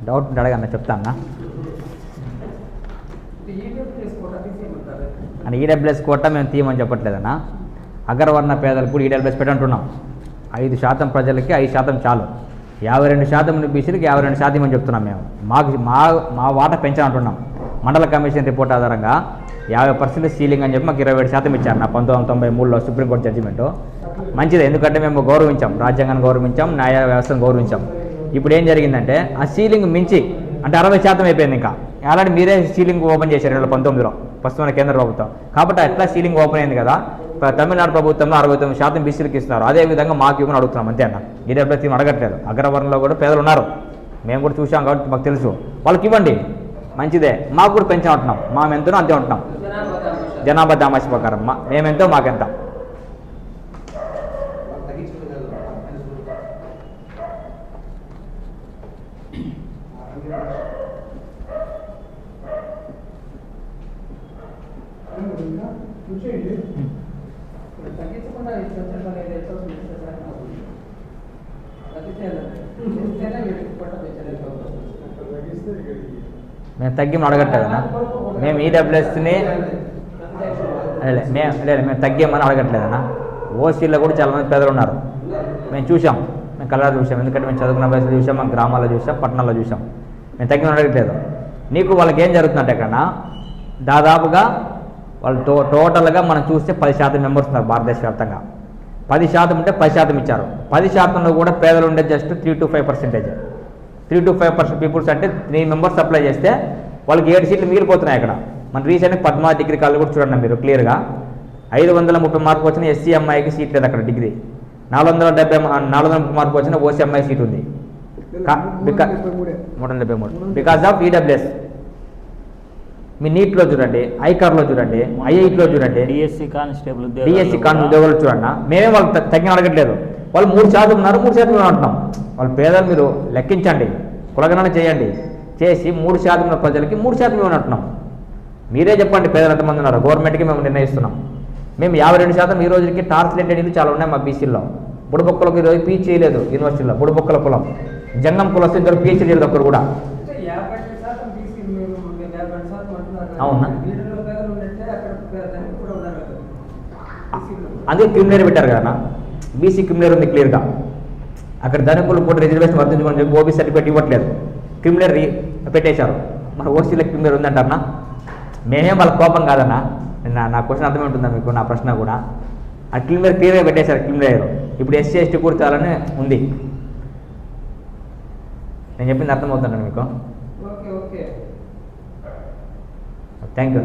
Doubt ఉంటే అడగన్న చెప్తా అన్న. అంటే ఈడబ్ల్యూఎస్ కోట మేము తీయమని చెప్పట్లేదన్నా. అగ్రవర్ణ పేదలకు కూడా ఈడబ్ల్యూఎస్ పెట్టంటున్నాం. 5% ప్రజలకి 5% చాలు. 52% బీసీలకి 52% ఇవ్వని చెప్తున్నాం మేము. మా వాటా పెంచాలంటున్నాం. మండల కమిషన్ రిపోర్ట్ ఆధారంగా 50% సీలింగ్ అని చెప్పి మాకు 27% ఇచ్చారు నా 1993లో సుప్రీంకోర్టు జడ్జిమెంటు. మంచిదే, ఎందుకంటే మేము గౌరవించాం, రాజ్యాంగాన్ని గౌరవించాం, న్యాయ వ్యవస్థను గౌరవించాం. ఇప్పుడు ఏం జరిగిందంటే ఆ సీలింగ్ మించి అంటే 60% అయిపోయింది. ఇంకా అలాంటి మీరే సీలింగ్ ఓపెన్ చేశారు 2019లో ప్రస్తుతం కేంద్ర ప్రభుత్వం. కాబట్టి అట్లా సీలింగ్ ఓపెన్ అయింది కదా. తమిళనాడు ప్రభుత్వంలో 69% బీసీలకు ఇస్తున్నారు. అదేవిధంగా మాకు ఇవ్వని అడుగుతున్నాం అంతే అన్న. ఈడబ్ల్యూఎస్ టీం అడగట్లేదు. అగ్రవర్ణంలో కూడా పేదలు ఉన్నారు, మేము కూడా చూసాం కాబట్టి మాకు తెలుసు. వాళ్ళకి ఇవ్వండి, మంచిదే. మాకు కూడా పెంచామంటున్నాం. మేము ఎంతనో అంతే ఉంటున్నాం. జనాభా దామాషి ప్రకారం మేమెంతో మాకెంత. మేము తగ్గిమని అడగట్లేదన్నా. మేము ఈడబ్ల్యూఎస్ని మేము తగ్గామని అడగట్లేదన్నా. ఓసీలో కూడా చాలామంది పేదలు ఉన్నారు, మేము చూసాం, మేము కలర్ చూసాం. ఎందుకంటే మేము చదువుకున్న వయసులో చూసాం, మా గ్రామాల్లో చూసాం, పట్టణాల్లో చూసాం. మేము తగ్గిమని అడగట్లేదు. నీకు వాళ్ళకి ఏం జరుగుతుందంటే కన్నా దాదాపుగా వాళ్ళు టోటల్గా మనం చూస్తే 10% మెంబర్స్ ఉన్నారు భారతదేశ వ్యాప్తంగా. 10% ఉంటే 10% ఇచ్చారు. 10%లో కూడా పేదలు ఉండే జస్ట్ 3 to 5%. 3 to 5% పీపుల్స్ అంటే 3 మెంబర్స్ అప్లై చేస్తే వాళ్ళకి 7 సీట్లు మిగిలిపోతున్నాయి. అక్కడ మన రీసెంట్గా 12 డిగ్రీ కాలేజ్ కూడా చూడండి మీరు క్లియర్గా. 530 మార్కులు వచ్చిన ఎస్సీ అమ్మాయికి సీట్ లేదు అక్కడ డిగ్రీ. 430 మార్కులు వచ్చిన ఓసీ అమ్మాయి సీట్ ఉంది. 373 బికాజ్ ఆఫ్ ఈడబ్ల్యూఎస్. మీ నీట్లో చూడండి, ఐకార్లో చూడండి, ఐఐటీలో చూడండి, డిఎస్సి కానిస్టేబుల్ ఉద్యోగాలు చూడండి. మేమే వాళ్ళు తగ్గిన అడగట్లేదు. వాళ్ళు 3% ఉన్నారు, 3% అంటున్నాం. వాళ్ళ పేదలు మీరు లెక్కించండి, కులగణన చేయండి, చేసి 3% ఉన్న ప్రజలకి 3% ఇవ్వని అంటున్నాం. మీరే చెప్పండి పేదలు ఎంతమంది ఉన్నారు. గవర్నమెంట్కి మేము నిర్ణయిస్తున్నాం. మేము 52% ఈ రోజుకి టార్చ్ ఇల్లు చాలా ఉన్నాయి మా బీసీల్లో. బుడబొక్కలకు ఈరోజు పీచ్ చేయలేదు యూనివర్సిటీలో. బుడబొక్కల కులం జంగం కులస్తు ఇద్దరు పీచ్ చేయలేదు ఒక్కరు కూడా. అవునా, అందుకే క్రిమినల్ పెట్టారు కదా. బీసీ క్రిమినల్ ఉంది క్లియర్గా. అక్కడ ధనికులు కూడా రిజర్వేషన్ వర్తించుకోని చెప్పి ఓబీ సర్టిఫికేట్ ఇవ్వట్లేదు, క్రిమినల్ పెట్టేశారు. మన ఓసీలో క్రిమినల్ ఉందంటారన్నా. మేమేం వాళ్ళ కోపం కాదన్నా. నా క్వశ్చన్ అర్థమే ఉంటుందా మీకు, నా ప్రశ్న కూడా. ఆ క్రిమినల్ క్లియర్గా పెట్టేశారు. క్రిమినల్ ఇప్పుడు ఎస్సీ ఎస్టీ కూడా చాలని ఉంది. నేను చెప్పింది అర్థమవుతుందండి మీకు. Thank you.